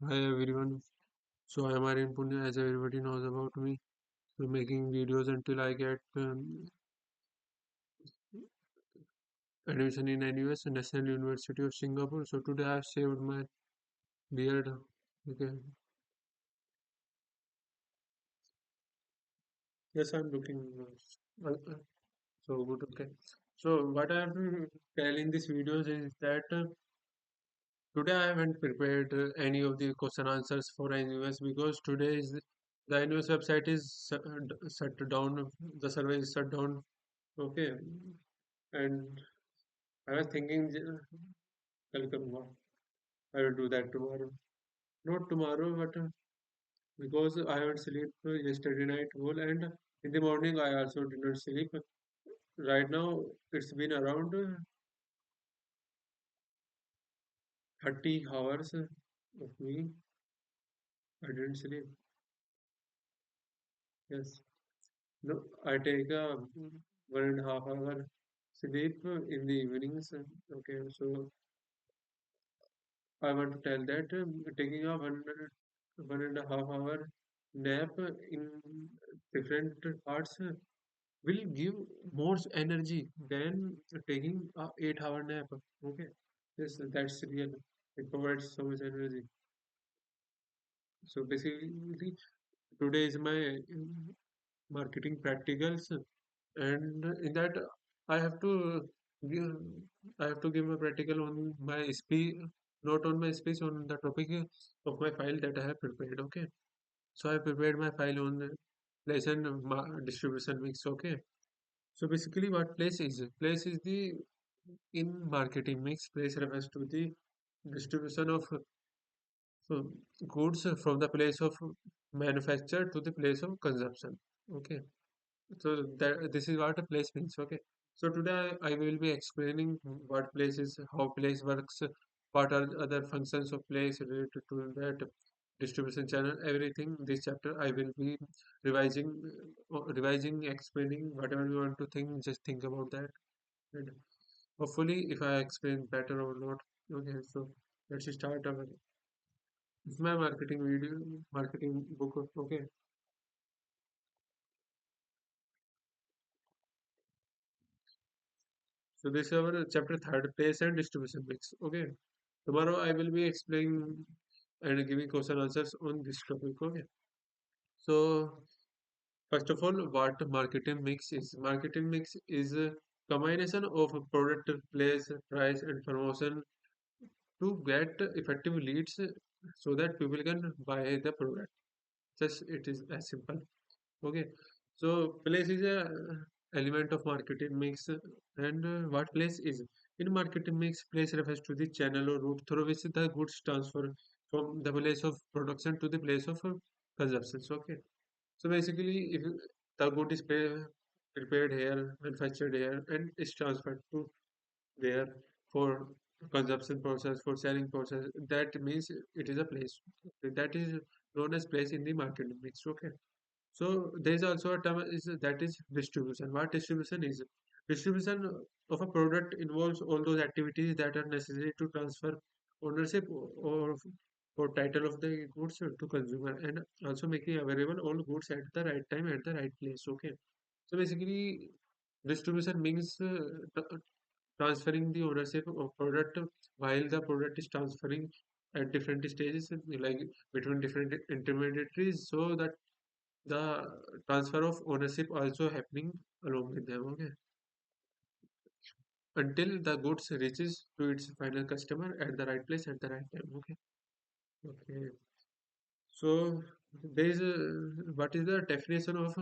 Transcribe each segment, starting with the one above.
Hi everyone. So I am Aryan Punya, as everybody knows about me. So making videos until I get admission in NUS, National University of Singapore. So today I have shaved my beard. Okay. Yes, I'm looking so good. Okay. So what I have to tell in this videos is that today I haven't prepared any of the question answers for NUS because today is the NUS website is shut down. The server is shut down. Okay. And I was thinking, welcome. I will do that tomorrow. Not tomorrow, but because I haven't slept yesterday night whole, and in the morning I also did not sleep. Right now it's been around 30 hours of me. I didn't sleep. Yes. No, I take a 1.5 hour sleep in the evenings. Okay, so I want to tell that taking a 1.5 hour nap in different parts will give more energy than taking a 8 hour nap. Okay, yes, that's real. It provides so much energy. So basically, today is my marketing practicals, and in that I have to give I have to give a practical on my speech, not on my speech, on the topic of my file that I have prepared. Okay, so I prepared my file on the place and distribution mix. Okay, so basically, what place is? Place is the in marketing mix. Place refers to the distribution of goods from the place of manufacture to the place of consumption. Okay, so that this is what a place means. Okay, so today I will be explaining what place is, how place works, what are other functions of place related to that distribution channel, everything. This chapter I will be revising, explaining whatever you want to think. Just think about that. And hopefully, if I explain better or not. Okay, so let's start our it's my marketing video, marketing book. Okay, so this is our chapter third, place and distribution mix. Okay, tomorrow I will be explaining and giving question answers on this topic. Okay, so first of all, what marketing mix is? Marketing mix is a combination of a product, place, price, and promotion to get effective leads so that people can buy the product. Just it is as simple. Okay, so place is a element of marketing mix, and what place is in marketing mix? Place refers to the channel or route through which the goods transfer from the place of production to the place of consumption. So, okay, so basically, if the good is prepared here, manufactured here, and is transferred to there for consumption process, for selling process, that means it is a place that is known as place in the marketing mix. Okay, so there is also a term is that is distribution. What distribution is? Distribution of a product involves all those activities that are necessary to transfer ownership or title of the goods to consumer, and also making available all goods at the right time at the right place. Okay, so basically distribution means transferring the ownership of product while the product is transferring at different stages, like between different intermediaries, so that the transfer of ownership also happening along with them. Okay, until the goods reaches to its final customer at the right place at the right time. Okay, okay, so there is a, what is the definition of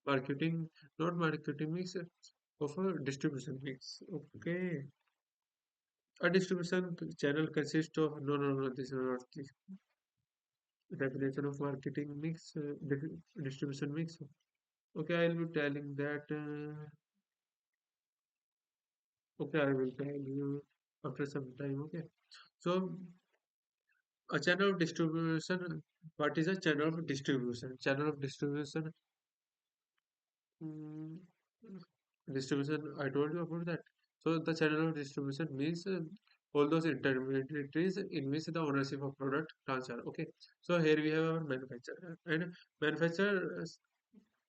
marketing, not marketing mix, of a distribution mix? Okay, a distribution channel consists of, no, this is not the definition of marketing mix, distribution mix. Okay, I'll be telling that. Okay, I will tell you after some time. Okay, so a channel of distribution. What is a channel of distribution? Channel of distribution. mm, Distribution. I told you about that. So the channel of distribution means all those intermediaries in which the ownership of product transfer. Okay, so here we have our manufacturer, and manufacturer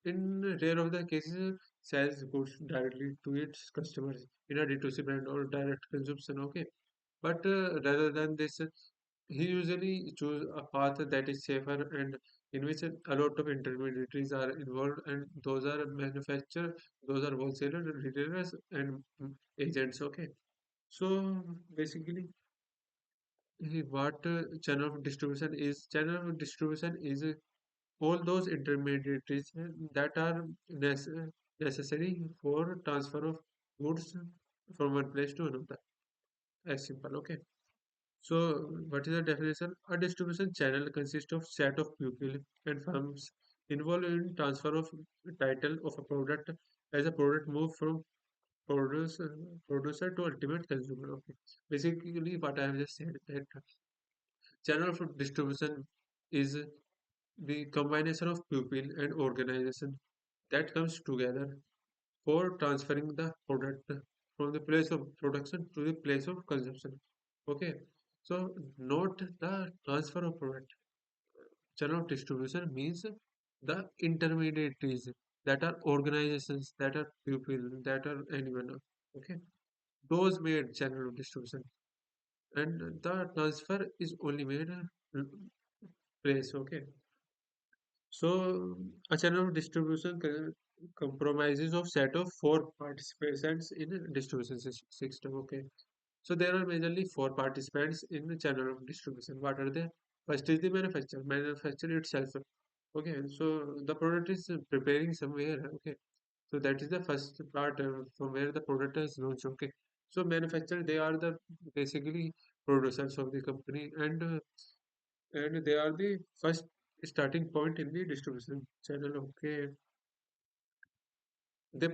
in rare of the cases sells goods directly to its customers in a D2C brand or direct consumption. Okay, but rather than this, he usually choose a path that is safer and in which a lot of intermediaries are involved, and those are manufacturer, those are wholesalers, retailers, and agents. Okay, so basically, what channel of distribution is? Channel of distribution is all those intermediaries that are necessary for transfer of goods from one place to another. As simple. Okay. So, what is the definition? A distribution channel consists of set of people and firms involved in transfer of title of a product as a product move from producer, producer to ultimate consumer. Okay. Basically, what I have just said that channel of distribution is the combination of people and organization that comes together for transferring the product from the place of production to the place of consumption. Okay, so note the transfer of product. Channel of distribution means the intermediaries that are organizations, that are people, that are anyone. Okay, those made channel of distribution, and the transfer is only made place. Okay, so a channel of distribution compromises of set of four participants in a distribution system. Okay, so there are majorly four participants in the channel of distribution. What are they? First is the manufacturer, manufacturer itself. Okay, so the product is preparing somewhere. Okay, so that is the first part from where the product is launched. Okay, so manufacturer, they are the basically producers of the company, and they are the first starting point in the distribution channel. Okay, they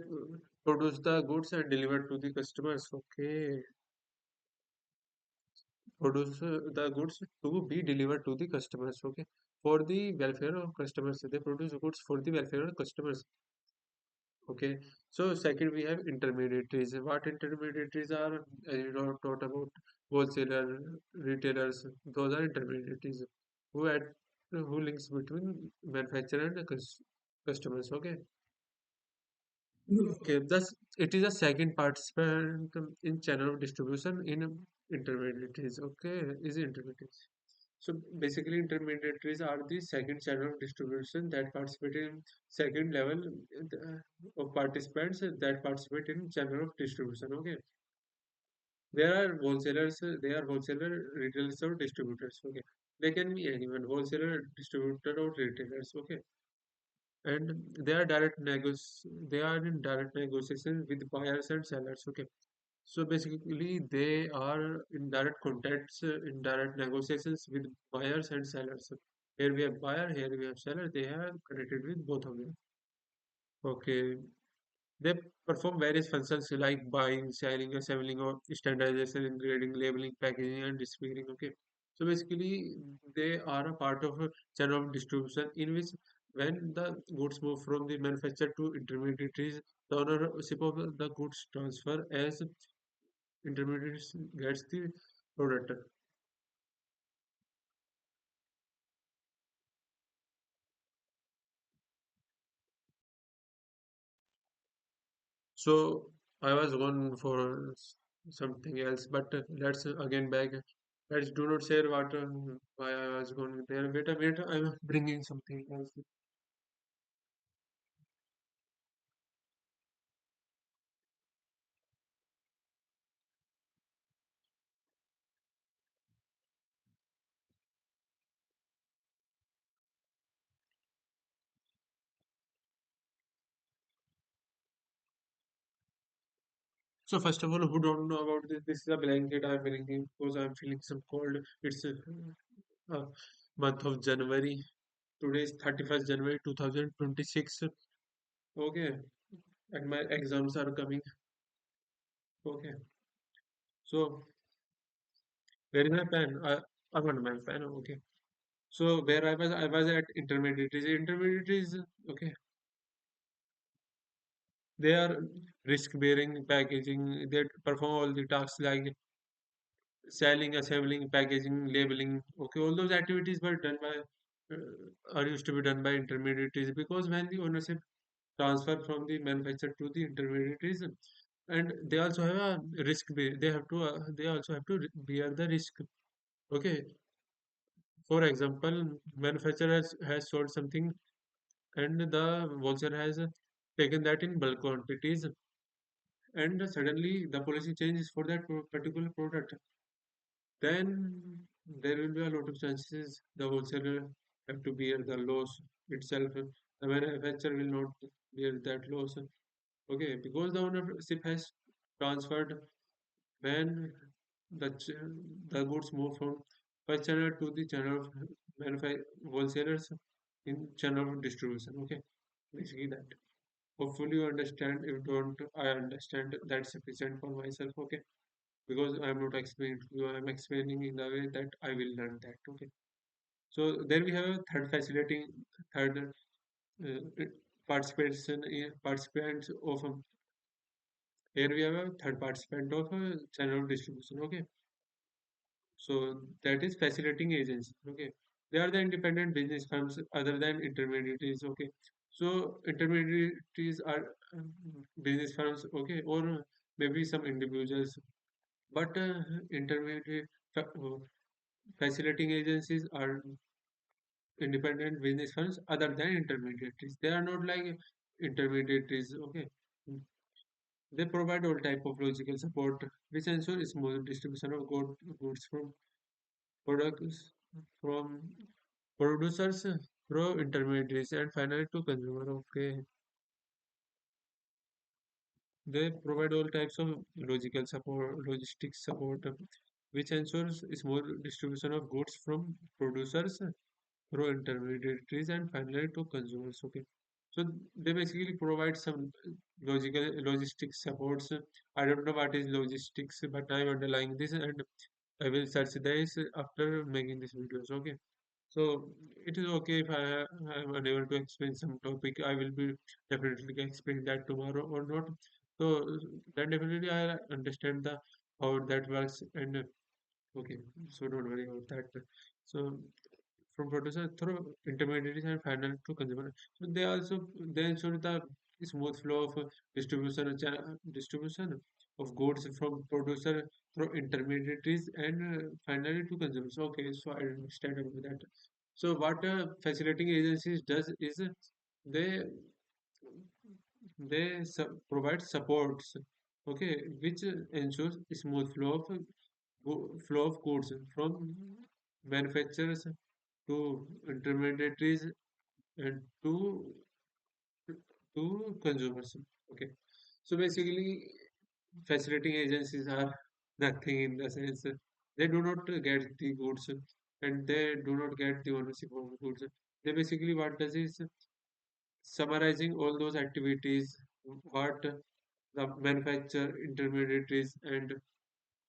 produce the goods and deliver to the customers. Okay, produce the goods to be delivered to the customers. Okay, for the welfare of customers, they produce goods for the welfare of customers. Okay, so second we have intermediaries. What intermediaries are? You know, taught about wholesaler, retailers. Those are intermediaries who add who links between manufacturer and the customers. Okay, okay. Thus, it is a second participant in channel of distribution in intermediaries. Okay, is intermediaries. So basically, intermediaries are the second channel of distribution that participate in second level of participants that participate in channel of distribution. Okay, there are wholesalers, they are wholesaler, retailers, or distributors. Okay, they can be anyone, wholesaler, distributor, or retailers. Okay, and they are in direct negotiation with buyers and sellers. Okay, so basically, they are in direct contacts, in direct negotiations with buyers and sellers. Here we have buyer, here we have seller. They are connected with both of them. Okay. They perform various functions like buying, selling, assembling, or standardization, grading, labeling, packaging, and distributing. Okay. So basically, they are a part of a chain of distribution in which when the goods move from the manufacturer to intermediaries, the ownership of the goods transfer as intermediaries gets the product. So I was gone for something else, but let's again back. Let's do not share what why I was gone there. Wait a minute, I'm bringing something else. So first of all, who don't know about this? This is a blanket I'm bringing because I'm feeling some cold. It's a month of January. Today is 31st January 2026. Okay, and my exams are coming. Okay, so where is my pen? I want my pen. Okay. So where I was at intermediaries. Intermediaries, okay, they are risk-bearing packaging. They perform all the tasks like selling, assembling, packaging, labeling. Okay, all those activities were done by are used to be done by intermediaries, because when the ownership transfer from the manufacturer to the intermediaries, and they also have a they have to they also have to bear the risk. Okay, for example, manufacturer has sold something, and the wholesaler has taken that in bulk quantities, and suddenly the policy changes for that particular product. Then there will be a lot of chances the wholesaler have to bear the loss itself. The manufacturer will not bear that loss. Okay, because the ownership has transferred when the the goods move from first channel to the channel of wholesalers in channel of distribution. Okay, basically that. Hopefully you understand. If don't, I understand. That's sufficient for myself. Okay, because I am not explaining to you. I am explaining in the way that I will learn that. Okay. So then we have a third facilitating third participation participants of here we have a third participant of channel of distribution. Okay. So that is facilitating agency. Okay. They are the independent business firms other than intermediaries. Okay. So intermediaries are business firms. Okay. Or maybe some individuals. But intermediate fa- uh, facilitating agencies are independent business firms other than intermediaries. They are not like intermediaries. Okay. They provide all type of logical support which ensure smooth distribution of goods from products from producers through intermediaries and finally to consumer. Okay, they provide all types of logical support, logistics support, which ensures smooth distribution of goods from producers through intermediaries and finally to consumers. Okay, so they basically provide some logical logistics supports. I don't know what is logistics, but I'm underlying this and I will search this after making this videos. Okay. So it is okay if I am unable to explain some topic. I will be definitely explain that tomorrow or not. So then definitely I understand the how that works and okay. So don't worry about that. So from producer through intermediaries and final to consumer. So they also they ensure the smooth flow of distribution of goods from producer through intermediaries and finally to consumers. Okay, so I understand about that. So what facilitating agencies does is they provide supports, okay, which ensures smooth flow of flow of goods from manufacturers to intermediaries and to consumers. Okay, so basically, facilitating agencies are nothing in the sense they do not get the goods and they do not get the ownership of the goods. They basically what does is summarizing all those activities, what the manufacturer, intermediaries, and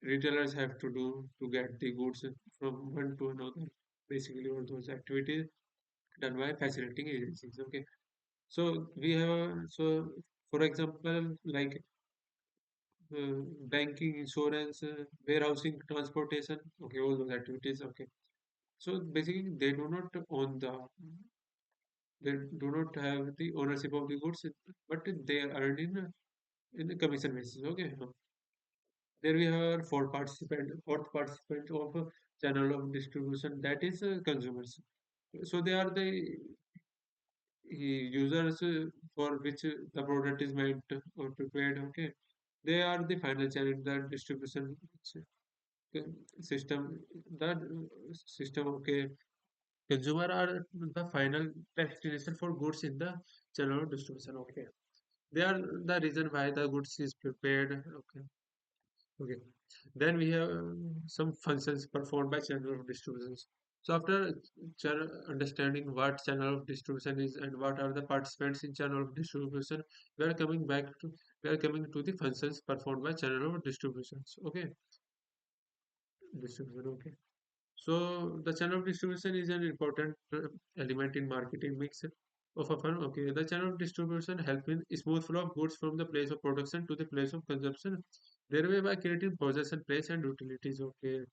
retailers have to do to get the goods from one to another. Basically, all those activities done by facilitating agencies. Okay, so we have for example like banking, insurance, warehousing, transportation. Okay, all those activities. Okay, so basically they do not own they do not have the ownership of the goods, but they are earned in the commission basis. Okay, there we have fourth participant of channel of distribution, that is consumers. So they are the users for which the product is meant or prepared. Okay, they are the final channel, the distribution uh, system, the system. Okay, consumer are the final destination for goods in the channel of distribution. Okay, they are the reason why the goods is prepared. Okay. Okay. Then we have some functions performed by channel of distributions. So after understanding what channel of distribution is and what are the participants in channel of distribution, we are coming to the functions performed by channel of distributions. Okay, distribution. Okay. So the channel of distribution is an important element in marketing mix. of a firm. Okay, the channel of distribution help in smooth flow of goods from the place of production to the place of consumption, thereby by creating possession, place, and utilities. Okay,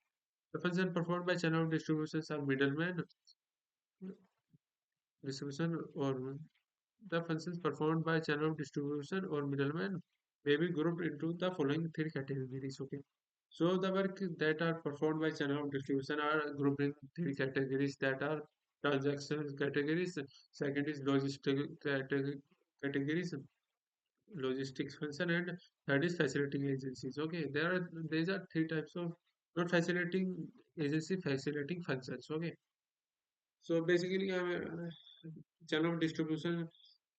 the function performed by channel of distributions are middleman distribution or the functions performed by channel of distribution or middleman may be grouped into the following three categories. Okay, so the work that are performed by channel of distribution are grouped in three categories that are transaction categories. Second is categories, logistics function, and third is facilitating agencies. Okay, these are three types of not facilitating agency, facilitating functions. Okay, so basically, channel of distribution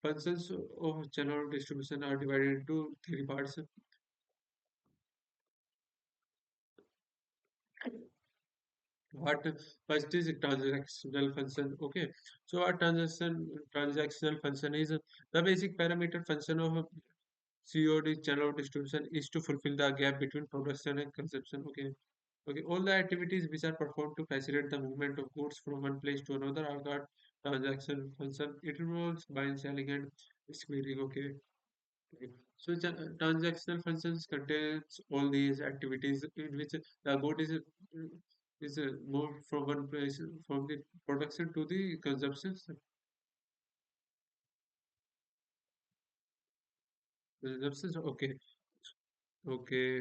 functions of channel of distribution are divided into three parts. What first is transactional function. Okay, so a transactional function is the basic parameter function of COD channel of distribution is to fulfill the gap between production and consumption. Okay, okay, all the activities which are performed to facilitate the movement of goods from one place to another are called transaction function. It involves buying, selling, and distributing. Okay. Okay. So transactional functions contains all these activities in which the good is moved from one place from the production to the consumption. Consumption. Okay. Okay.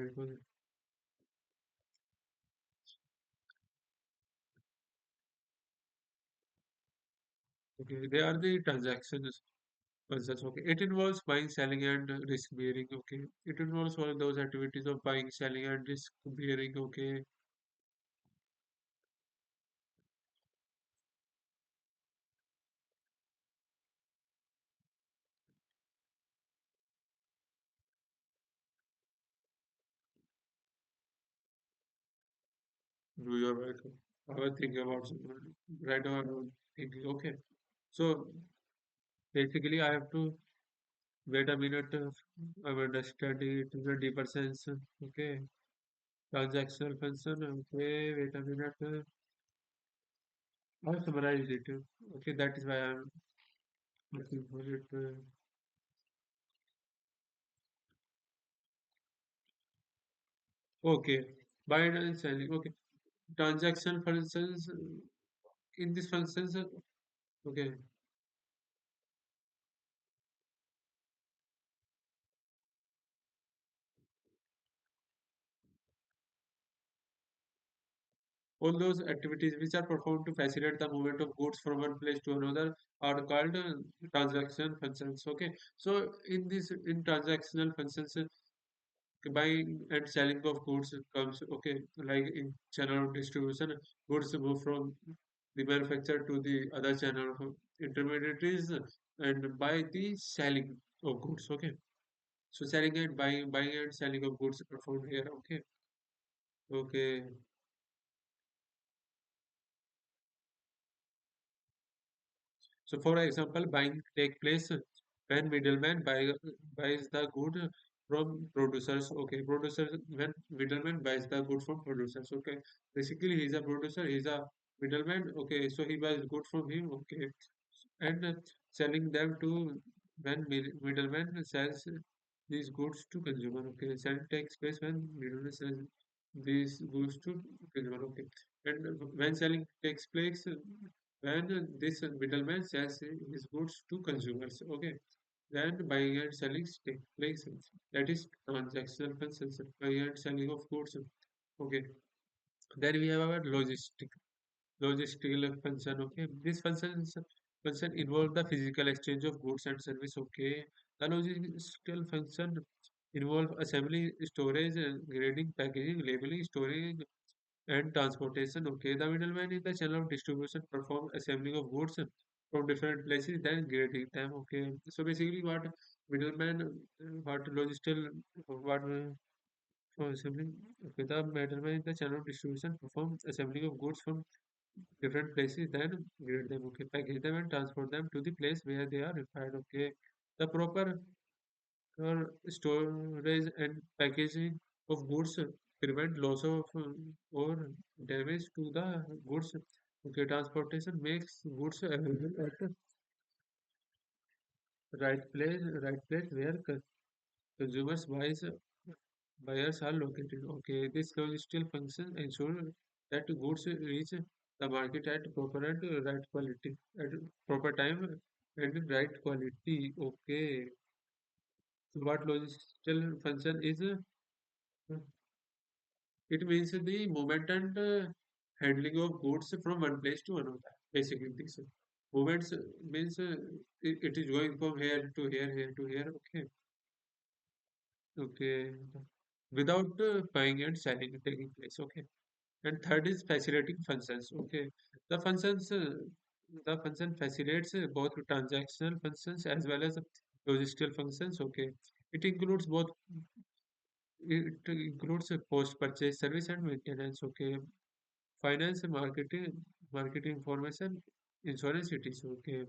Okay. They are the transactions. Functions. Okay. It involves buying, selling, and risk bearing. Okay. It involves all those activities of buying, selling, and risk bearing. Okay. Do your work. I was thinking about something. Right now, I'm thinking. Okay. So basically, I have to wait a minute. I will understand it in a deeper sense. Okay. Transactional function. Okay. Wait a minute. I have summarized it. Okay. That is why I'm looking for it. Okay. Buying and selling. Okay. Transaction functions. In these functions. Okay. All those activities which are performed to facilitate the movement of goods from one place to another are called transaction functions. Okay. So in transactional functions, buying and selling of goods comes okay, like in channel of distribution, goods move from the manufacturer to the other channel of intermediaries and by the selling of goods. Okay, so selling and buying and selling of goods are performed here. Okay, okay. So, for example, buying take place when buys the good from producers. Okay, producers when middleman buys the good from producers. Okay, basically he's a producer, he's a middleman. Okay, so he buys good from him. Okay, and selling them to when middleman sells these goods to consumer. Okay, selling takes place when middleman sells these goods to consumer. Okay, and when selling takes place when this middleman sells his goods to consumers. Okay, then buying and selling take place. That is transactional functions, buying and selling of goods. Okay, then we have our logistical function. Okay, this function involve the physical exchange of goods and service. Okay, the logistical function involve assembly, storage, grading, packaging, labeling, storage, and transportation. Okay, the middleman in the channel of distribution perform assembling of goods from different places, then grading them. Okay, so basically, what middleman, what logistical, what for assembling. Okay, the middleman in the channel of distribution perform assembling of goods from different places, then grade them. Okay, package them and transport them to the place where they are required. Okay, the proper storage and packaging of goods prevent loss of or damage to the goods. Okay, transportation makes goods available at right place where consumers buyers are located. Okay, this logistical function ensure that goods reach the market at proper and right quality at proper time and right quality. Okay, so what logistical function is? It means the movement and handling of goods from one place to another. Basically, this movements means it is going from here to here, here to here. Okay, okay, without buying and selling taking place. Okay, and third is facilitating functions. Okay, the functions, the function facilitates both transactional functions as well as logistical functions. Okay, it includes both. It includes post-purchase service and maintenance. Okay, finance and marketing information, insurance it is okay.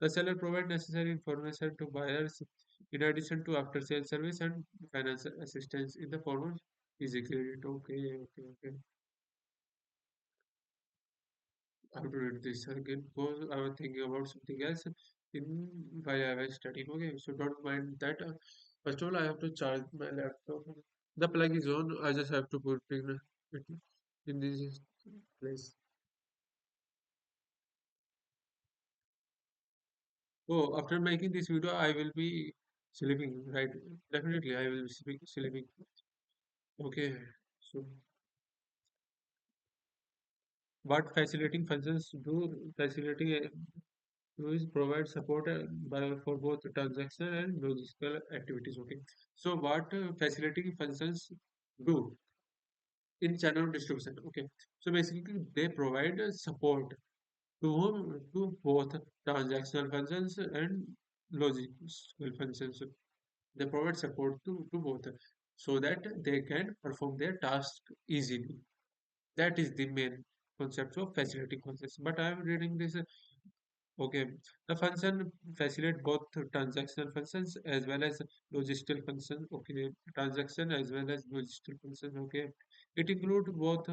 The seller provide necessary information to buyers in addition to after sale service and financial assistance in the form of easy credit. Okay, okay, okay. I have to read this again because I was thinking about something else in while I was studying. Okay, so don't mind that. First of all, I have to charge my laptop. The plug is on. I just have to put it in this place. Oh, after making this video, I will be sleeping, right? Definitely, I will be sleeping. Okay, so what facilitating functions do? Facilitating do is provide support for both transactional and logistical activities. Okay, so what facilitating functions do in channel distribution? Okay, so basically they provide support to whom? To both transactional functions and logistical functions. They provide support to both so that they can perform their task easily. That is the main concept of facilitating functions. But I am reading this. Okay, the function facilitate both transactional functions as well as logistical functions. Okay, transaction as well as logistical functions. Okay, it include both.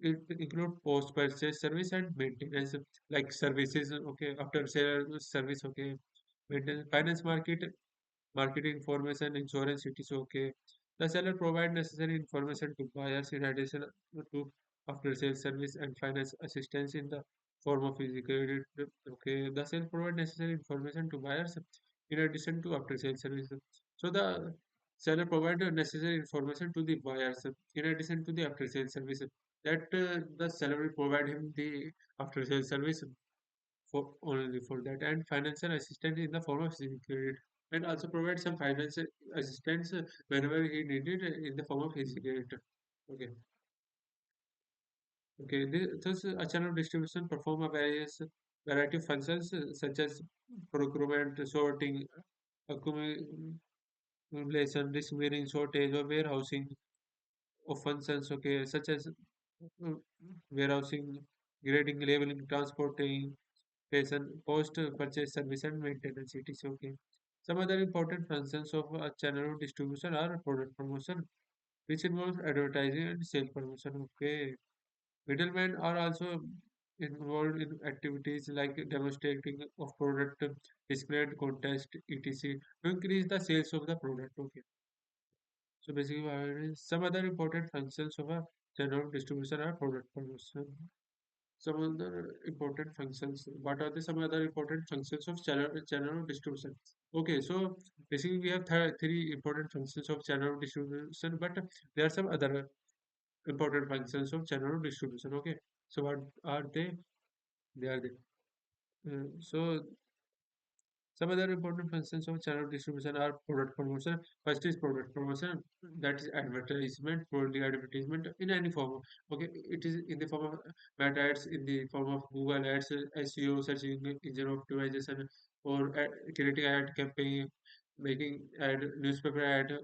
It include post purchase service and maintenance like services. Okay, after sale service. Okay, maintenance, finance marketing information, insurance, it is okay. The seller provide necessary information to buyers in addition to after sales service and finance assistance in the form of physical credit. Okay, the seller provide necessary information to buyers in addition to after sales service. So the seller provide necessary information to the buyers in addition to the after sales service. That the seller will provide him the after sales service for only for that and financial assistance in the form of civic credit and also provide some financial assistance whenever he needed in the form of his credit. Okay, okay. Thus, a channel distribution perform a variety of functions such as procurement, sorting, accumulation, distributing, shortage, or warehousing of functions. Okay, such as uh, warehousing, grading, labeling, transporting, post-purchase service and maintenance. It is okay. Some other important functions of a channel of distribution are product promotion, which involves advertising and sales promotion. Okay. Middlemen are also involved in activities like demonstrating of product, display and contest, etc. to increase the sales of the product. Okay. So basically, some other important functions of a channel of distribution are product promotion. Some other important functions. What are the some other important functions of channel distribution? Okay, so basically we have three important functions of channel distribution, but there are some other important functions of channel distribution. Okay, so what are they? They are the so some other important functions of channel distribution are product promotion. First is product promotion, that is advertisement, purely advertisement in any form. Okay, it is in the form of meta ads, in the form of Google ads, SEO, search engine optimization, or creating ad campaign, making ad, newspaper ad,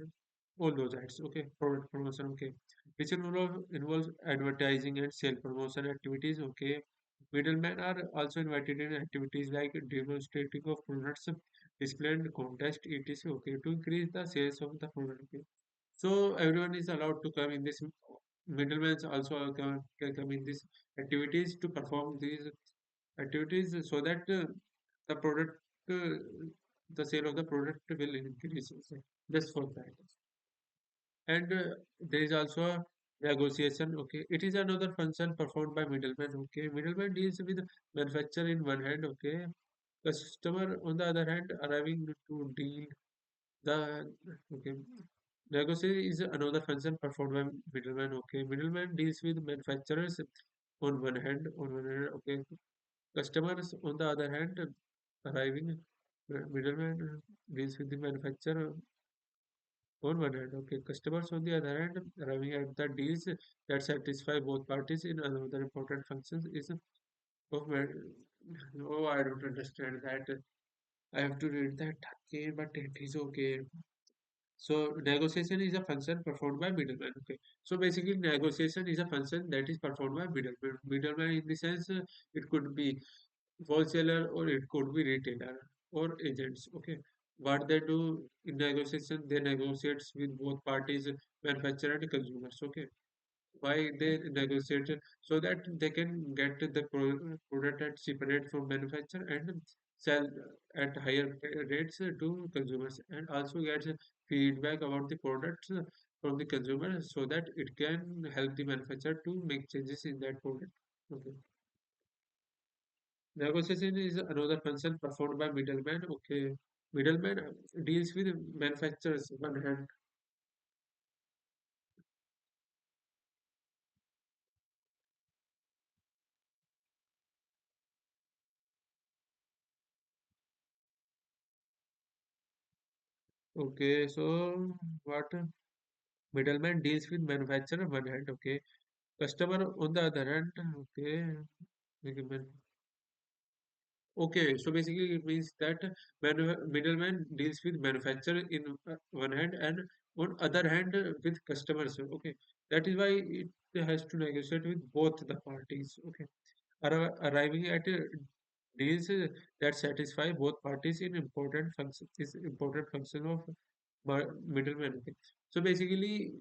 all those ads. Okay, product promotion. Okay, which involves advertising and sale promotion activities. Okay, middlemen are also invited in activities like demonstrating of products, display and contest, etc. Okay, to increase the sales of the product. Okay. So everyone is allowed to come in this. Middlemen also can come in these activities to perform these activities so that the product the sale of the product will increase. Just for that. And there is also a negotiation. Okay, it is another function performed by middleman. Okay, middleman deals with manufacturer in one hand. Okay, customer on the other hand arriving to deal the. Okay, negotiation is another function performed by middleman. Okay, middleman deals with manufacturers on one hand. Okay, customers on the other hand arriving. Middleman deals with the manufacturer on one hand. Okay, customers on the other hand arriving at the deals that satisfy both parties. In another important function is of oh, I don't understand that. I have to read that again, but it is okay. So negotiation is a function performed by middleman. Okay. So basically, negotiation is a function that is performed by middleman. Middleman in the sense it could be wholesaler or it could be retailer or agents. Okay. What they do in negotiation, they negotiate with both parties, manufacturer and consumers. Okay. Why they negotiate? So that they can get the product at cheaper rate from manufacturer and sell at higher rates to consumers, and also get feedback about the products from the consumer so that it can help the manufacturer to make changes in that product. Okay. Negotiation is another function performed by middleman. Okay. Middleman deals with manufacturers one hand. Okay, so what middleman deals with manufacturer one hand. Okay, customer on the other hand. Okay, middleman. Okay, so basically it means that middleman deals with manufacturer in one hand and on other hand with customers. Okay, that is why it has to negotiate with both the parties. Okay, arriving at deals that satisfy both parties in important function is important function of middleman. Okay. So basically,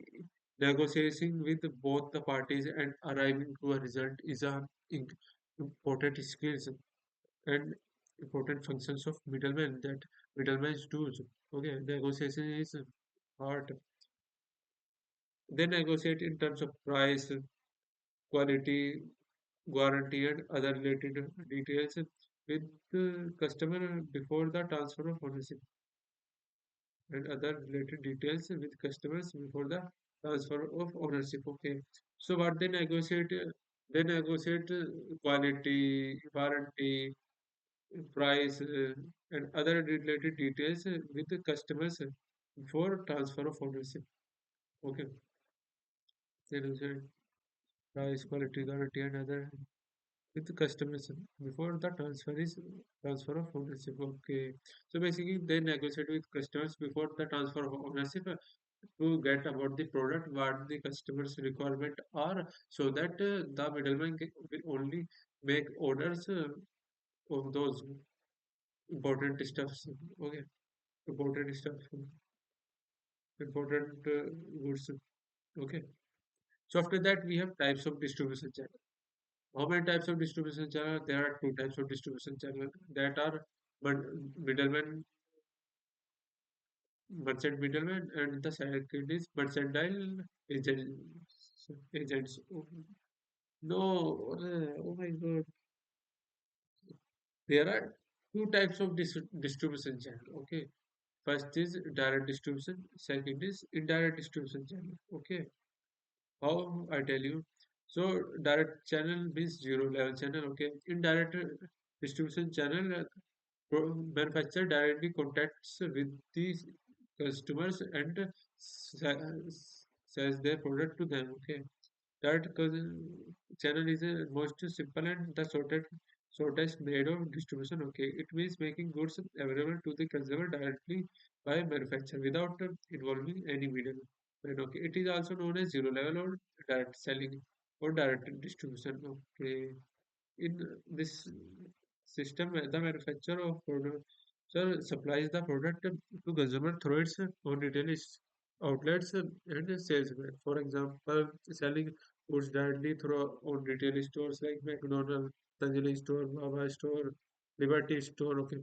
negotiating with both the parties and arriving to a result is a important skills and important functions of middlemen that middlemen do. Okay, negotiation is hard. They negotiate in terms of price, quality, guarantee, and other related details with the customer before the transfer of ownership, and other related details with customers before the transfer of ownership. Okay, so what they negotiate quality, warranty, price, and other related details with the customers before transfer of ownership. Okay, they negotiate price, quality, guarantee, and other with the customers before the transfer of ownership. Okay, so basically they negotiate with customers before the transfer of ownership to get about the product what the customers requirement are, so that the middleman will only make orders of those important stuffs. Okay, important stuff, important goods. Okay, so after that we have types of distribution channel. How many types of distribution channel? There are two types of distribution channel that are middleman, merchant middleman, and the second is mercantile agents. Oh, no, oh my God. There are two types of distribution channel. Okay, first is direct distribution, second is indirect distribution channel. Okay, how I tell you. So direct channel means zero level channel. Okay, indirect distribution channel manufacturer directly contacts with the customers and sells their product to them. Okay, that channel is the most simple and the shortest made of distribution. Okay, it means making goods available to the consumer directly by manufacturer without involving any middleman. Okay, it is also known as zero level or direct selling or direct distribution. Okay, in this system, the manufacturer of product supplies the product to consumer through its own retail outlets and salesmen. For example, selling goods directly through own retail stores like McDonald's, Tanjali store, Baba store, Liberty store. Okay,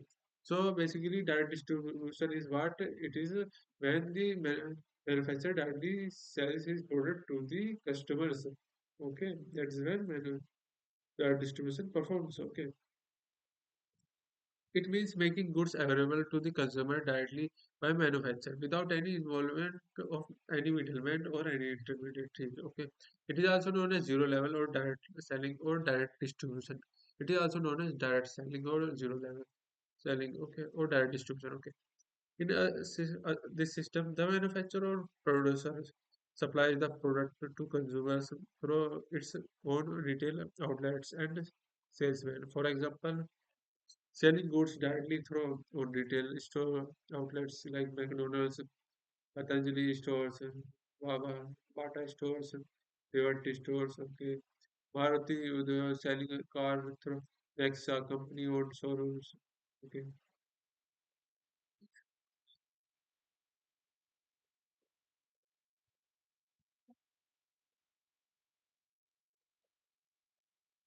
So basically, direct distribution is what it is when the manufacturer directly sells his product to the customers. Okay, that is when direct distribution performs. Okay, it means making goods available to the consumer directly by manufacturer without any involvement of any middleman or any intermediary. Okay, it is also known as zero level or direct selling or direct distribution. It is also known as direct selling or zero level selling. Okay, or direct distribution. Okay. In this system, the manufacturer or producer supplies the product to consumers through its own retail outlets and salesmen. For example, selling goods directly through own retail store outlets like McDonald's, Patanjali stores, Baba, Bata stores, Liberty stores. Okay, Maruti, they are selling a car through Nexa company-owned showrooms. Okay.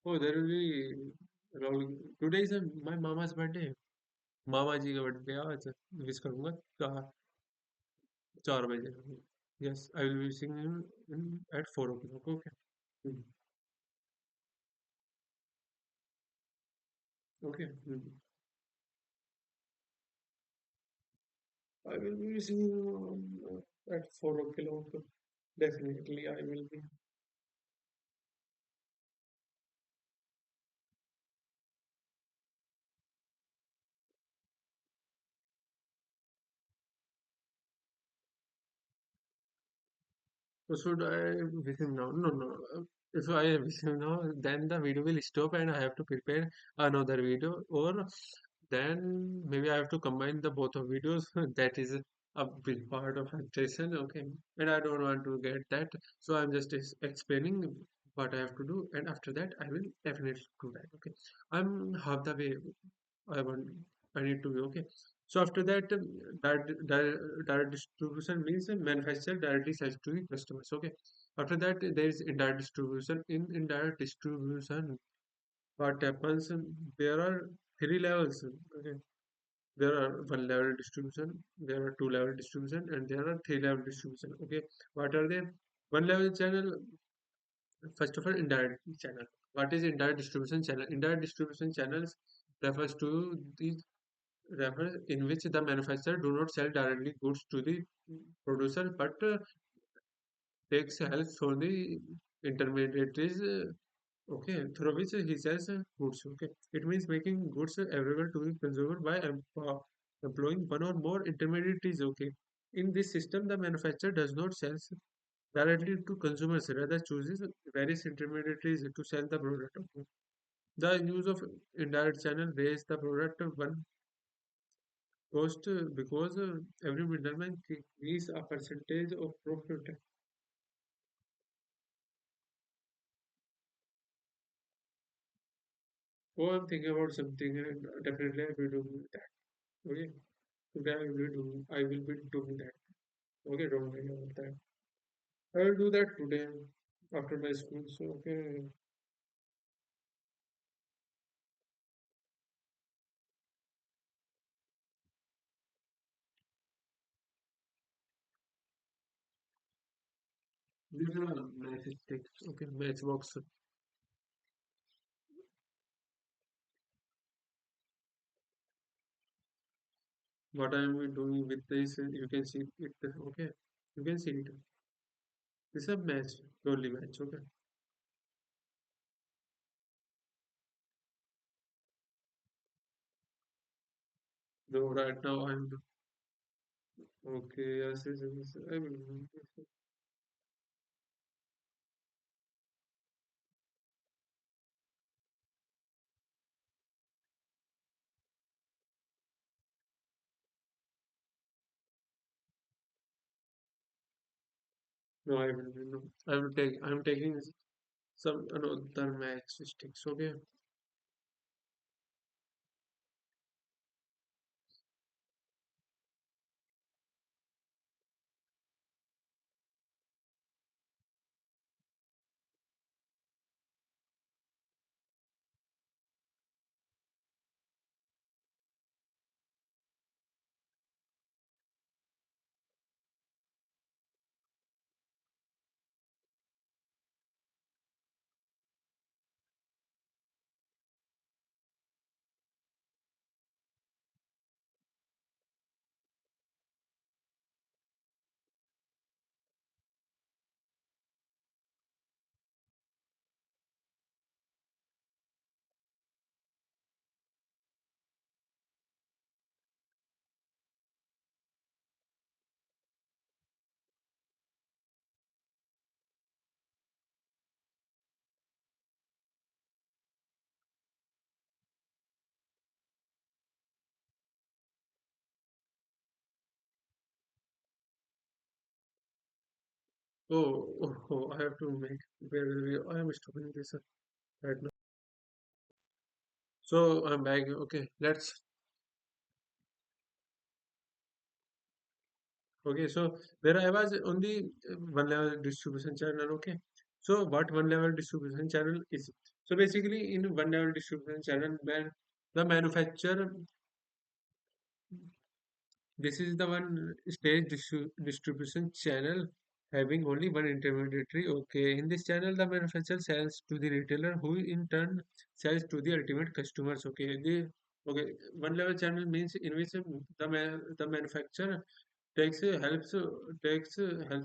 Oh, there will be Rahul. Today is my mama's birthday. मामा जी का birthday आज wish करूंगा 4 बजे. Yes, I will be wishing him at 4 o'clock. Okay. Hmm. Okay. Hmm. I will be wishing him at 4 o'clock. Definitely, I will be. So should I visit him now? No, no. If I visit him now, then the video will stop and I have to prepare another video. Or then maybe I have to combine the both of videos. That is a big part of frustration. Okay, and I don't want to get that. So I'm just explaining what I have to do, and after that I will definitely do that. Okay, I'm half the way. I want. I need to be okay. So after that, direct distribution means the manufacturer directly sells to the customers. Okay. After that, there is indirect distribution. In indirect distribution, what happens? There are three levels. Okay. There are one level distribution, there are two level distribution, and there are three level distribution. Okay. What are they? One level channel. First of all, indirect channel. What is indirect distribution channel? Indirect distribution channels refers to the refer in which the manufacturer do not sell directly goods to the producer but takes help from the intermediaries okay through which he sells goods. Okay, it means making goods available to the consumer by employing one or more intermediaries. Okay, in this system the manufacturer does not sell directly to consumers, rather chooses various intermediaries to sell the product. Okay. The use of indirect channel raise the product one cost because every middleman increase a percentage of profit. Oh, I'm thinking about something and definitely I will do that. Okay, today I will be doing that. Okay, don't worry about that. I will do that today after my school. So okay, these are match sticks. Okay, matchbox. What I am doing with this, you can see it. Okay, you can see it. This is a match, purely match. Okay. So right now I'm okay. Yes, yes, yes. I will. No, I will. No, I will take. I'm taking some another match sticks. Okay. I have to make. I am stopping this right now. So I'm back. Okay, let's. Okay, so where I was on the one level distribution channel. Okay, so what one level distribution channel is? So basically, in one level distribution channel, where the manufacturer, this is the one stage distribution channel having only one intermediary. Okay, in this channel, the manufacturer sells to the retailer, who in turn sells to the ultimate customers. Okay, one level channel means in which the manufacturer takes helps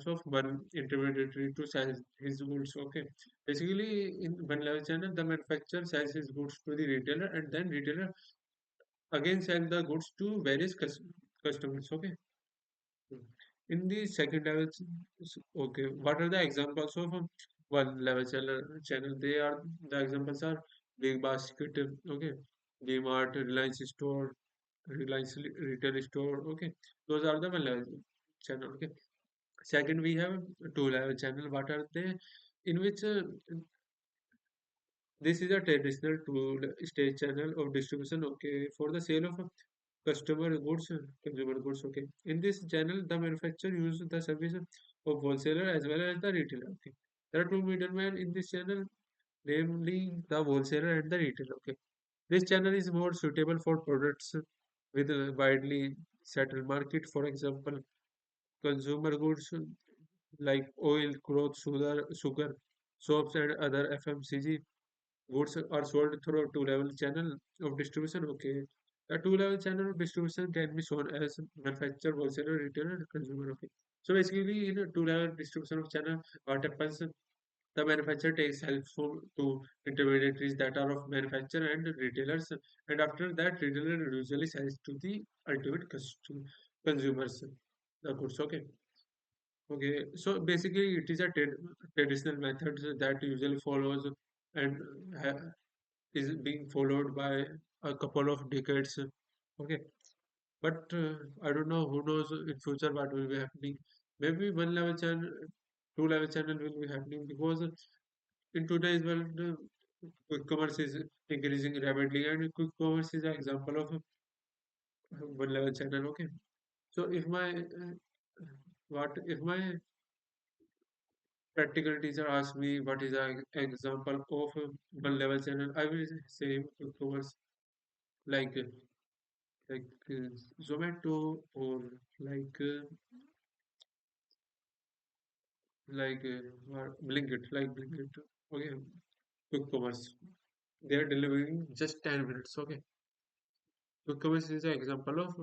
of one intermediary to sell his goods. Okay, basically in one level channel, the manufacturer sells his goods to the retailer, and then retailer again sell the goods to various customers. Okay. In the second level, okay, what are the examples of one level channel? They are the examples are Big Basket, okay, DMart, Reliance Store, Reliance Retail Store, okay. Those are the one level channel, okay. Second, we have two level channel. What are they? In which this is a traditional two-stage channel of distribution, okay, for the sale of customer goods, consumer goods, okay. In this channel, the manufacturer uses the service of wholesaler as well as the retailer, okay. There are two middlemen in this channel, namely the wholesaler and the retailer, okay. This channel is more suitable for products with a widely settled market, for example, consumer goods like oil, clothes, sugar, soaps, and other FMCG goods are sold through a two-level channel of distribution. Okay, a two-level channel of distribution can be shown as manufacturer, wholesaler, retailer, and consumer. Okay, so basically in a two-level distribution of channel, what happens? The manufacturer takes help from to intermediaries that are of manufacturer and retailers, and after that, retailer usually sells to the ultimate consumers the goods. Okay. Okay, so basically, it is a traditional method that usually follows and is being followed by a couple of decades. Okay, but I don't know who knows in future what will be happening. Maybe one level channel, two level channel will be happening because in today's world, quick commerce is increasing rapidly, and quick commerce is an example of one level channel. Okay, so if my what if my practical teacher asked me what is an example of one level channel, I will say quick commerce like Zomato or like uh, Blinkit. Okay, quick commerce. They are delivering just 10 minutes. Okay, quick commerce is an example of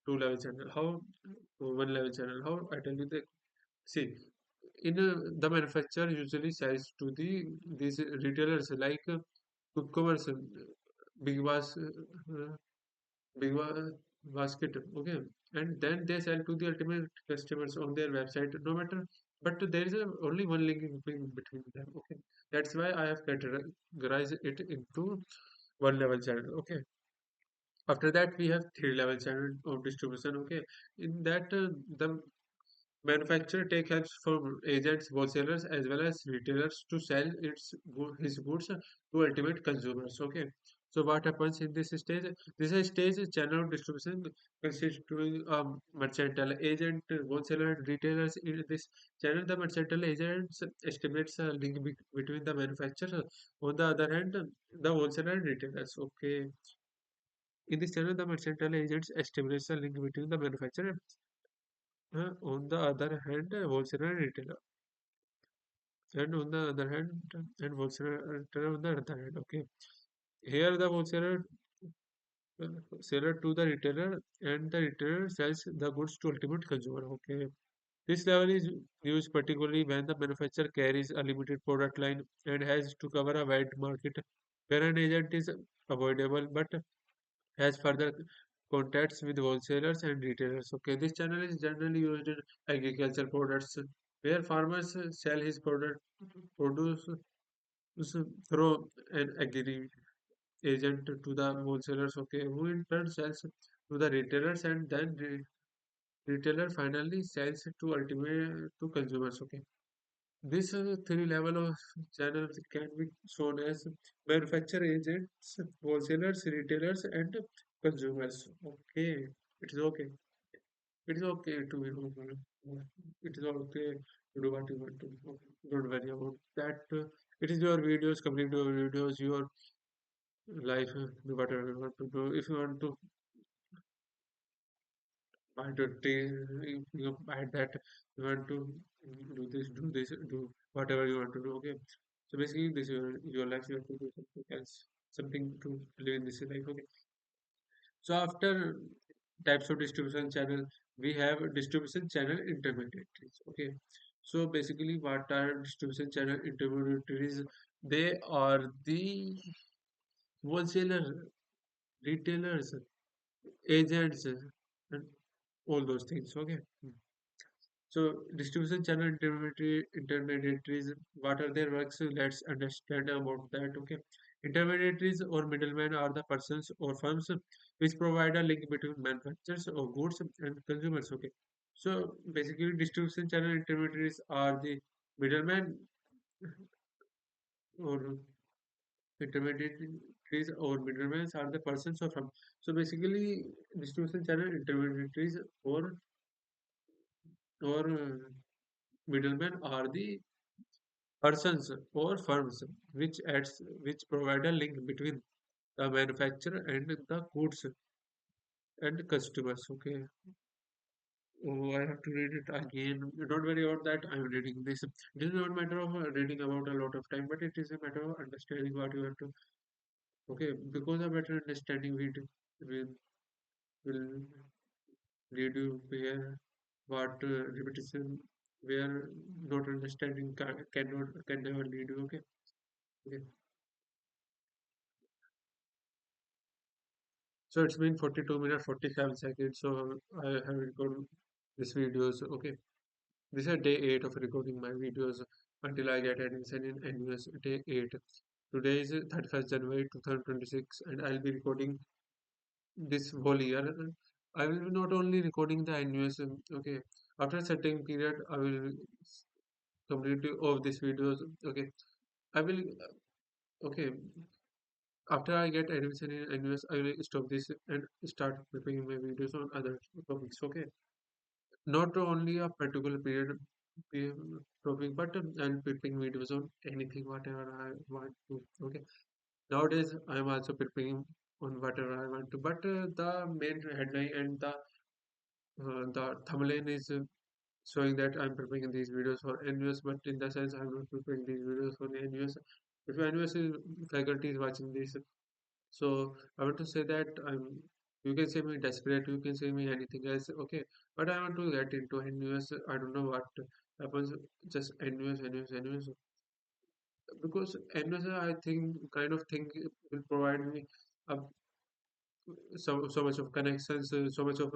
two level channel. How one level channel? How I tell you the see in the manufacturer usually sells to these retailers like quick commerce, big was big basket, okay, and then they sell to the ultimate customers on their website. No matter, but there is only one link between them. Okay, that's why I have categorized it into one level channel. Okay, after that we have three level channel of distribution. Okay, in that the manufacturer take helps from agents, wholesalers, as well as retailers to sell his goods to ultimate consumers. Okay. So what happens in this stage? This stage is channel of distribution constituting mercantile agent, wholesaler, and retailers. In this channel, the mercantile agents estimates a link between the manufacturer. On the other hand, the wholesaler and retailers. Okay. In this channel, the mercantile agents establish a link between the manufacturer. On the other hand, wholesaler and retailer. And on the other hand, and wholesaler retailer on the other hand. Okay. Here the wholesaler seller to the retailer and the retailer sells the goods to ultimate consumer. Okay. This level is used particularly when the manufacturer carries a limited product line and has to cover a wide market where an agent is avoidable but has further contacts with wholesalers and retailers. Okay, this channel is generally used in agricultural products where farmers sell his produce through an agri agent to the wholesalers. Okay, who in turn sells to the retailers and then retailer finally sells to ultimate to consumers. Okay, This three level of channels can be shown as manufacturer agents, wholesalers, retailers, and consumers. Okay, it is okay. It is okay to be normal. It is okay to do what you want to do. Okay. Don't worry about that. It is your videos, complete your videos, your life, do whatever you want to do. If you want to buy the you buy that, you want to do this, do whatever you want to do. Okay. So basically, this is your life. You have to do something else, something to live in this life. Okay. So after types of distribution channel, we have distribution channel intermediaries. Okay. So basically, what are distribution channel intermediaries? They are the wholesaler, retailers, agents, and all those things. Okay. So distribution channel intermediaries, what are their works? Let's understand about that. Okay. Intermediaries or middlemen are the persons or firms which provide a link between manufacturers of goods and consumers. Okay. So basically distribution channel intermediaries are the middlemen or intermediaries or middlemen are the persons or firms. So basically distribution channel intermediaries or middlemen are the persons or firms which provide a link between the manufacturer and the goods and customers. Okay. Oh, I have to read it again. Don't worry about that. I'm reading this. It is not a matter of reading about a lot of time, but it is a matter of understanding what you have to. Okay, because a better understanding will lead you where what repetition where not understanding can never lead you. Okay. Okay. So it's been 42 minutes 47 seconds. So I have recorded this videos. Okay, this is day 8 of recording my videos until I get admission in NUS day 8. Today is 31st January 2026, and I'll be recording this whole year. I will be not only recording the NUS. Okay, after a certain period, I will complete of these videos. Okay, I will. Okay, after I get admission in NUS, I will stop this and start preparing my videos on other topics. Okay, not only a particular topic, but and preparing videos on anything, whatever I want to. Okay, nowadays I am also preparing on whatever I want to, but the main headline and the thumbnail is showing that I'm preparing these videos for NUS, but in the sense I'm not preparing these videos for the NUS. If NUS is faculty is watching this, so I want to say that you can say me desperate, you can say me anything else, okay. But I want to get into NUS. I don't know what happens, just NUS, because NUS I think kind of thing will provide me uh, so much of connections, so much of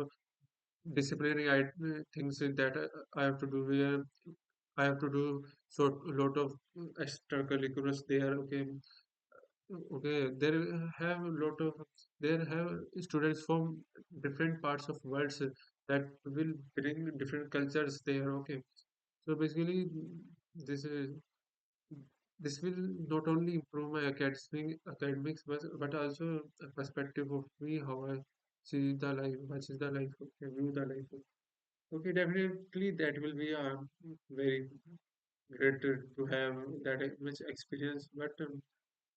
disciplinary things that I have to do. Where I have to do so a lot of extracurriculars there. Okay, okay, there have a lot of there have students from different parts of worlds that will bring different cultures there. Okay, so basically, this is this will not only improve my academics, but also a perspective of me how I see the life, what is the life, okay, view the life. Okay, definitely that will be a very great to have that much experience, but.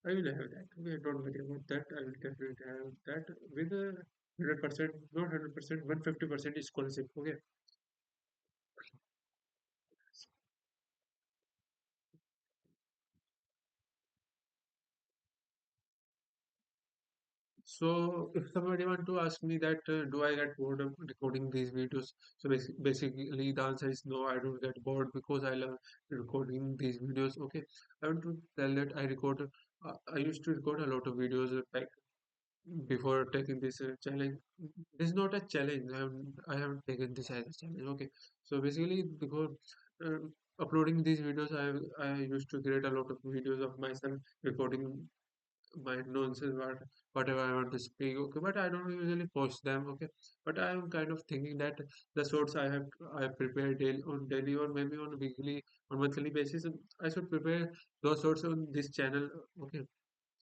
I will have that. Okay, don't worry about that. I will definitely have that with a 100%, not 100%, 150% scholarship. Okay. So if somebody want to ask me that do I get bored of recording these videos? So basically the answer is no. I don't get bored because I love recording these videos. Okay. I want to tell that I record. I used to record a lot of videos back before taking this challenge. This is not a challenge. I haven't taken this as a challenge. Okay, so basically before uh, uploading these videos, I used to create a lot of videos of myself recording my nonsense, whatever I want to speak. Okay, but I don't usually post them. Okay, but I am kind of thinking that the shorts I prepare daily on daily or maybe on weekly or monthly basis, I should prepare those shorts on this channel. Okay,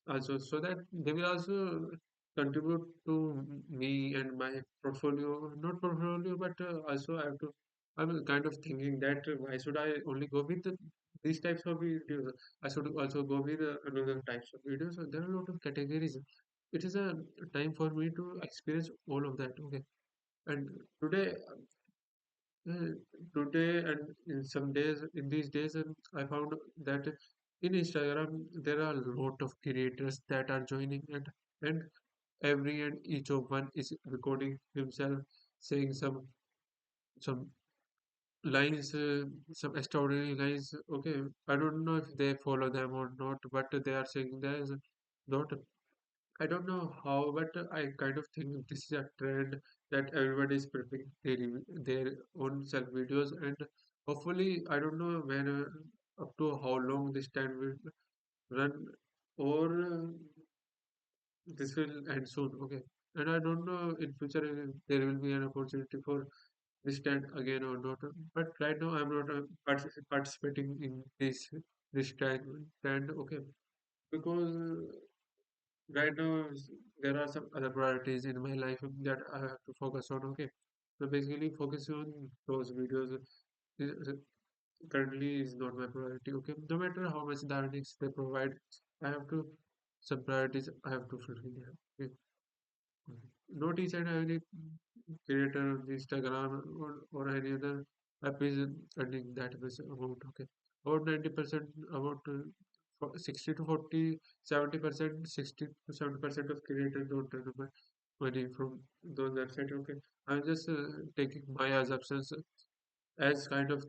also so that they will also contribute to me and my portfolio, not portfolio, but also I'm kind of thinking that why should I only go with these types of videos? I should also go with another types of videos. So there are a lot of categories. It is a time for me to experience all of that. Okay, and uh, today and in some days, in these days, I found that in Instagram there are a lot of creators that are joining, and every and each of one is recording himself saying some lines, some extraordinary lines. Okay, I don't know if they follow them or not, but they are saying there's not. I don't know how, but I kind of think this is a trend that everybody is preparing their own self videos, and hopefully, I don't know when up to how long this trend will run, or this will end soon. Okay, and I don't know in future there will be an opportunity for this trend again or not. But right now, I'm not participating in this trend. Okay, because right now there are some other priorities in my life that I have to focus on. Okay, so basically focusing on those videos is, currently is not my priority. Okay, no matter how much the earnings they provide, I have to some priorities I have to fulfill. Yeah. Okay. Not each and every creator on Instagram or any other app is earning that much amount. Okay, about 90%, about 60 to 40, 70%, 60 to 70% of creators don't earn money from those websites. Okay, I'm just taking my assumptions as kind of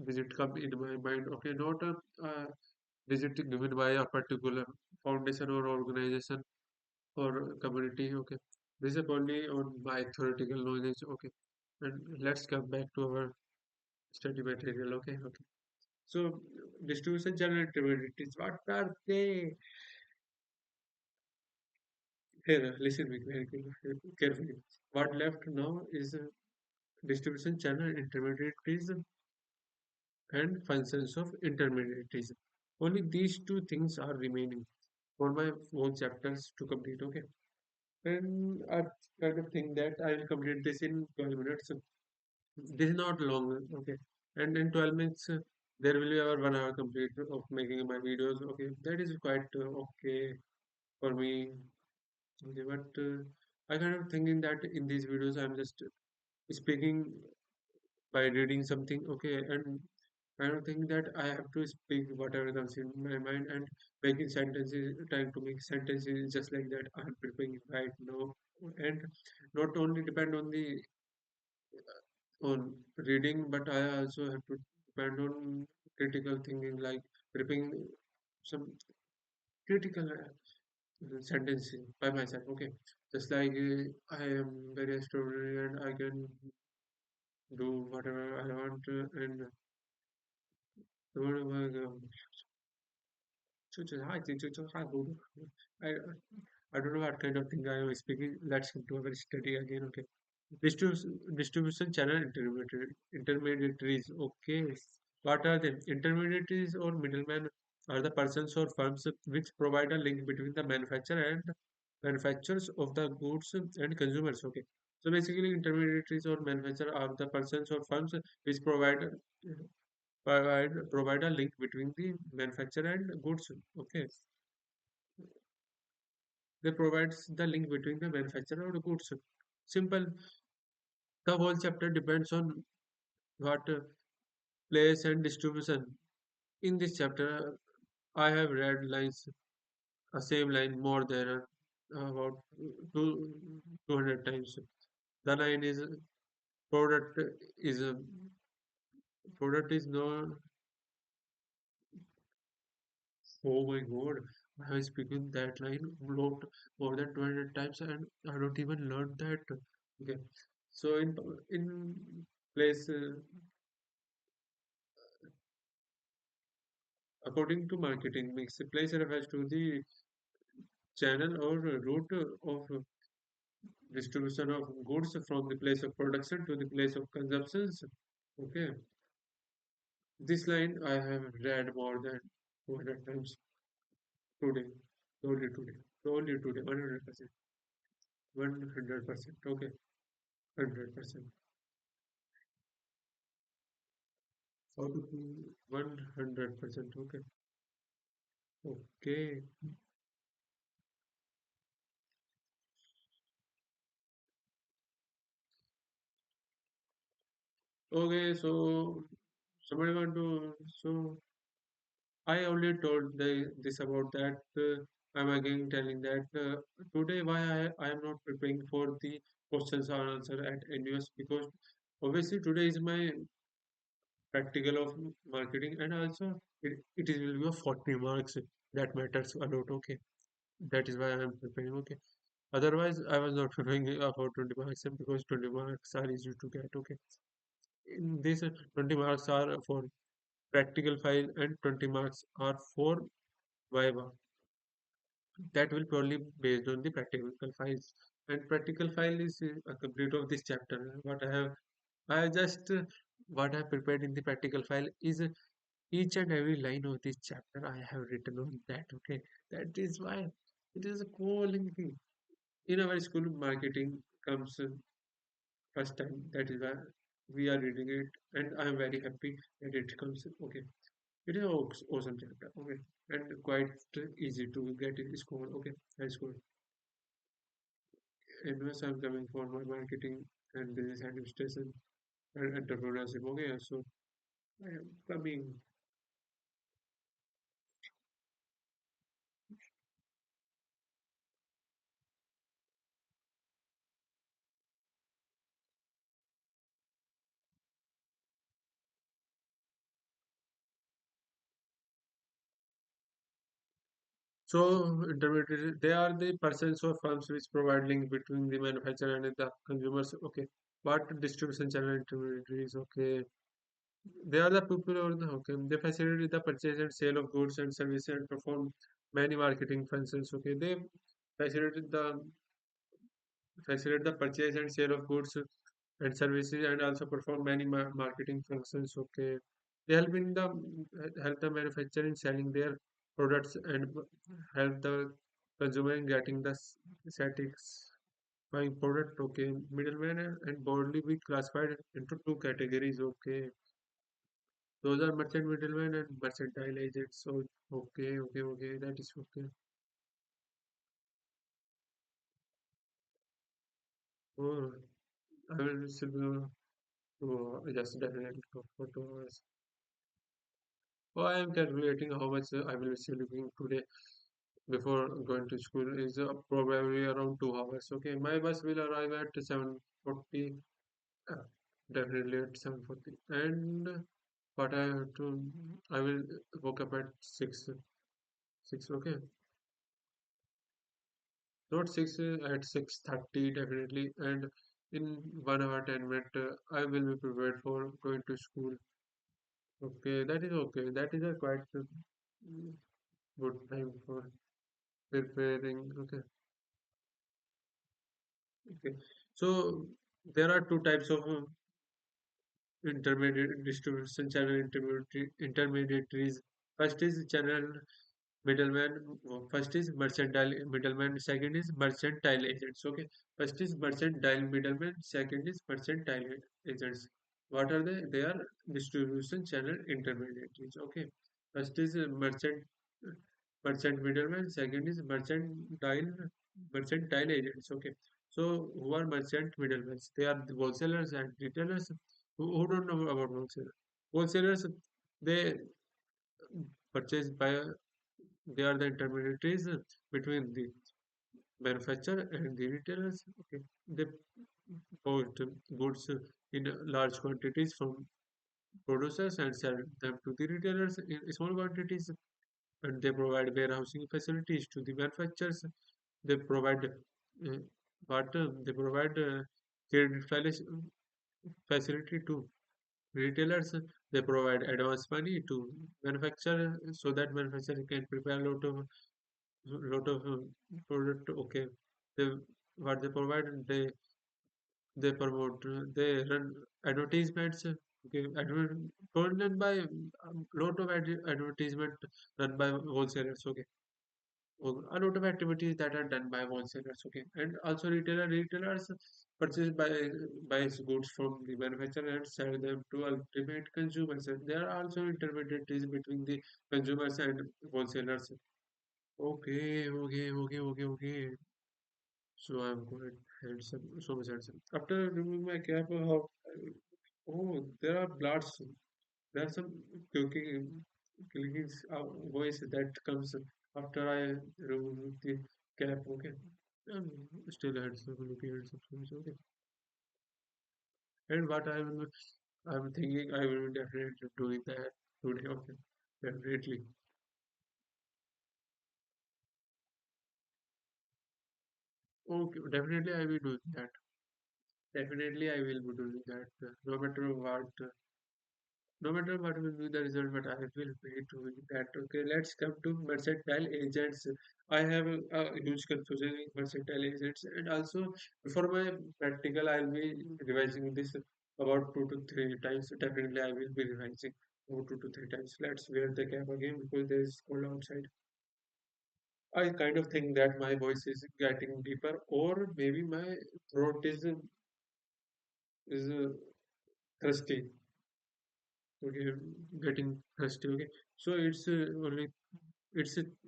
visit come in my mind. Okay, not a visit given by a particular foundation or organization or community. Okay, this is only on my theoretical knowledge. Okay, and let's come back to our study material. Okay, okay. So distribution channel intermediaries, what are they? Here, listen me very carefully. What left now is distribution channel intermediaries and functions of intermediaries. Only these two things are remaining for my whole chapters to complete. Okay, and I kind of think that I will complete this in 12 minutes. This is not long, okay. And in 12 minutes, there will be our 1 hour complete of making my videos. Okay, that is quite okay for me. Okay, but I kind of thinking that in these videos, I'm just speaking by reading something. Okay, and I don't think that I have to speak whatever comes in my mind and making sentences, trying to make sentences just like that. I'm preparing right now, and not only depend on reading, but I also have to depend on critical thinking, like preparing some critical sentences by myself. Okay, just like I am very extraordinary and I can do whatever I want and whatever. I I don't know what kind of thing I am speaking. Let's into our study again. Okay. Distribution channel intermediaries. Okay. What are they? Intermediaries or middlemen are the persons or firms which provide a link between the manufacturer and manufacturers of the goods and consumers. Okay. So basically, intermediaries or manufacturer are the persons or firms which provide a link between the manufacturer and goods. Okay. They provides the link between the manufacturer or the goods. Simple. The whole chapter depends on what place and distribution. In this chapter, I have read lines, same line more than about two, 200 times. The line is product is a product is not. Oh my God, I have spoken that line lot more than 200 times and I don't even learn that. Okay, so in place. According to marketing mix, place refers to the channel or route of distribution of goods from the place of production to the place of consumption. Okay, this line I have read more than 200 times today. Only today, 100%. 100%. Okay, 100%. How to prove 100%? Okay, okay, okay. So somebody want to so I only told this about that. I'm again telling that today why I am not preparing for the questions or answer at NUS because obviously today is my practical of marketing and also it is will be of 40 marks that matters a lot. Okay, that is why I am preparing. Okay, otherwise I was not preparing for 20 marks because 20 marks are easy to get. Okay, in this 20 marks are for practical file and 20 marks are for Viva. That will purely based on the practical files and practical file is a complete of this chapter what I just what I have prepared in the practical file is each and every line of this chapter I have written on that. Okay, that is why it is a calling thing in our school marketing comes first time, that is why we are reading it and I am very happy that it comes. Okay, it is awesome chapter. Okay, and quite easy to get it score. Okay, high score. Invest I'm coming for my marketing and business administration and entrepreneurship. Okay, so I am coming. So intermediary, they are the persons or firms which provide link between the manufacturer and the consumers. Okay, what distribution channel intermediaries? Okay, they are the people or the okay. They facilitate the purchase and sale of goods and services and perform many marketing functions. Okay, they facilitate the purchase and sale of goods and services and also perform many marketing functions. Okay, they help the manufacturer in selling their products and help the consumer in getting the satisfying product. Okay, middlemen and broadly we classified into two categories. Okay, those are merchant middlemen and mercantile agents. So okay, that is okay. Oh, I will receive just definitely for 2 hours. Oh, I am calculating how much I will be sleeping today before going to school is probably around 2 hours. Okay, my bus will arrive at 7:40. Uh, Definitely at 7:40. And but I have to. I will woke up at 6. 6. Okay, not 6 at 6:30 definitely. And in 1 hour 10 minutes, I will be prepared for going to school. Okay, that is okay. That is a quite good time for preparing. Okay. Okay. So there are two types of intermediate distribution channel intermediaries. First is channel middleman. First is mercantile middleman. Second is mercantile agents. Okay. First is mercantile middleman. Second is mercantile agents. What are they? They are distribution channel intermediaries. Okay. First is merchant middleman. Second is mercantile agents. Okay. So who are merchant middlemen? They are the wholesalers and retailers who don't know about wholesalers. Wholesalers they purchase by they are the intermediaries between the manufacturer and the retailers. Okay, they bought goods in large quantities from producers and sell them to the retailers in small quantities, and they provide warehousing facilities to the manufacturers. They provide they provide credit facility to retailers. They provide advance money to manufacturer so that manufacturer can prepare a lot of lot of product. Okay, they what they provide, they promote, they run advertisements. Okay, run by lot of advertisement run by wholesalers. Okay, a lot of activities that are done by wholesalers. Okay, and also retailers purchase buys goods from the manufacturer and sell them to ultimate consumers. And there are also intermediaries between the consumers and wholesalers. Okay. So I'm quite handsome, so much handsome. After removing my cap, oh, there are bloods. There are some clicking voice that comes after I remove the cap. Okay, I'm still handsome, looking handsome. So it's okay. And I'm thinking I will be definitely doing that today. Okay, definitely. Okay, definitely I will do that. Definitely I will be doing that. No matter what. No matter what will be the result, but I will be doing that. Okay, let's come to mercantile agents. I have a huge confusion in mercantile agents, and also before my practical, I'll be revising this about 2 to 3 times. Definitely, I will be revising about 2 to 3 times. Let's wear the cap again because there is cold outside. I kind of think that my voice is getting deeper, or maybe my throat is thirsty. Okay, getting thirsty. Okay, so it's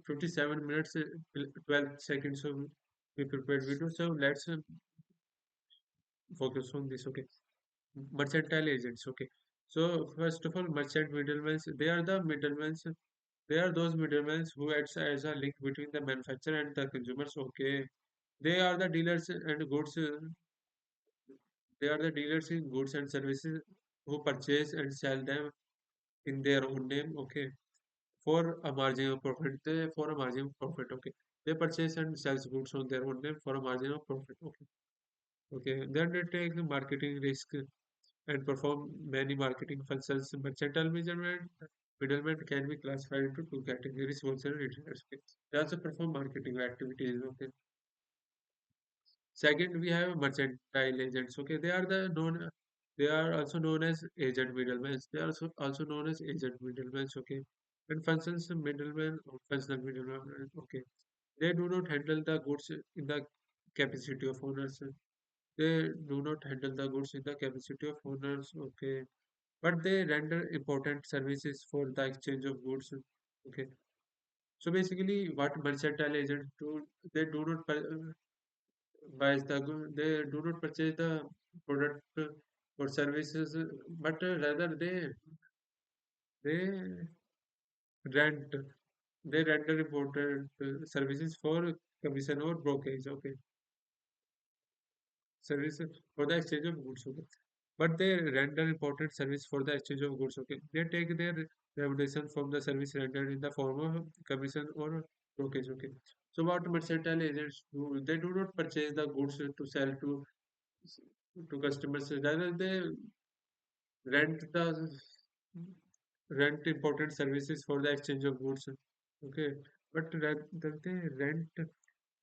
57 minutes, 12 seconds of we prepared video. So let's focus on this. Okay, mercantile agents. Okay, so first of all, merchant middlemen. They are the middlemen. They are those middlemen who acts as a link between the manufacturer and the consumers. Okay, they are the dealers and goods. They are the dealers in goods and services who purchase and sell them in their own name. Okay, for a margin of profit. For a margin of profit. Okay, they purchase and sells goods on their own name for a margin of profit. Okay, okay. Then they take marketing risk and perform many marketing functions. Mercantile middlemen can be classified into two categories: wholesale and retailers. Okay. They also perform marketing activities. Okay. Second, we have mercantile agents. Okay, they are also known as agent middlemen. They are also known as agent middlemen. Okay, and functions middlemen or functional middlemen. Okay, they do not handle the goods in the capacity of owners. They do not handle the goods in the capacity of owners. Okay, but they render important services for the exchange of goods. Okay, so basically, what mercantile agents do, they do not buys the good, they do not purchase the product or services, but rather they rent they render important services for commission or brokerage. Okay, services for the exchange of goods. Okay, but they render important service for the exchange of goods. Okay, they take their remuneration from the service rendered in the form of commission or brokerage. Okay, so what mercantile agents do, they do not purchase the goods to sell to customers, rather they rent the rent important services for the exchange of goods. Okay, but rather they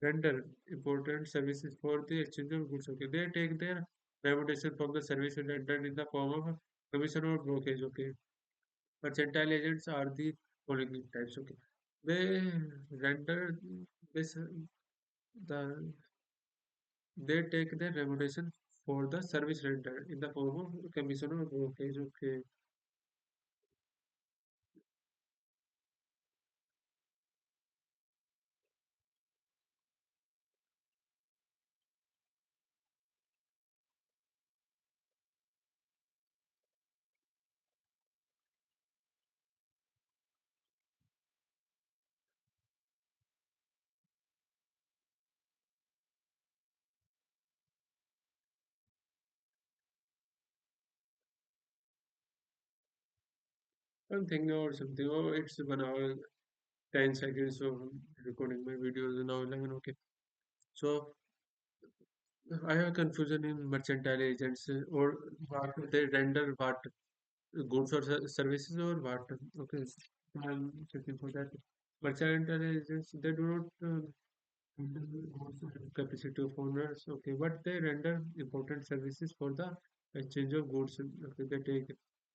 render important services for the exchange of goods. Okay, they take their remuneration from the service rendered in the form of commission or brokerage. Okay, mercantile agents are the following types. Okay, they render this the they take their remuneration for the service rendered in the form of commission or brokerage. Okay, I'm thinking about something. Oh, it's 1 hour 10 seconds of recording my videos now 11. Okay, so I have confusion in mercantile agents or what they render what goods or services or what. Okay, I'm checking for that. Merchant agents, they do not capacity of owners, okay, but they render important services for the exchange of goods. Okay, they take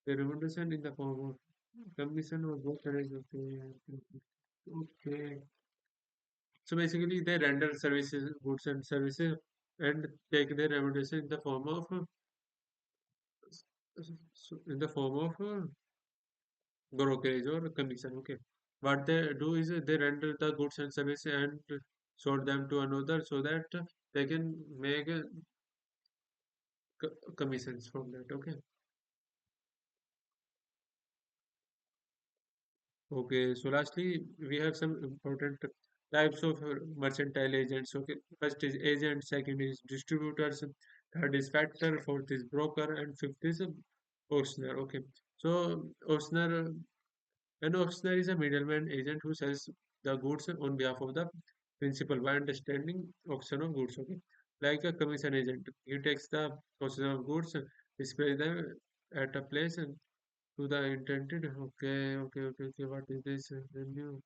the remuneration in the form of commission or brokerage. Okay, okay. So basically, they render services, goods and services, and take their remuneration in the form of in the form of brokerage or commission. Okay, what they do is they render the goods and services and sold them to another so that they can make commissions from that. Okay. Okay, so lastly, we have some important types of mercantile agents. Okay, first is agent, second is distributors, third is factor, fourth is broker, and fifth is auctioneer. Okay, so an auctioneer is a middleman agent who sells the goods on behalf of the principal by understanding auction of goods. Okay, like a commission agent, he takes the possession of goods, displays them at a place to the intended. Okay, okay, okay, okay. What is this venue?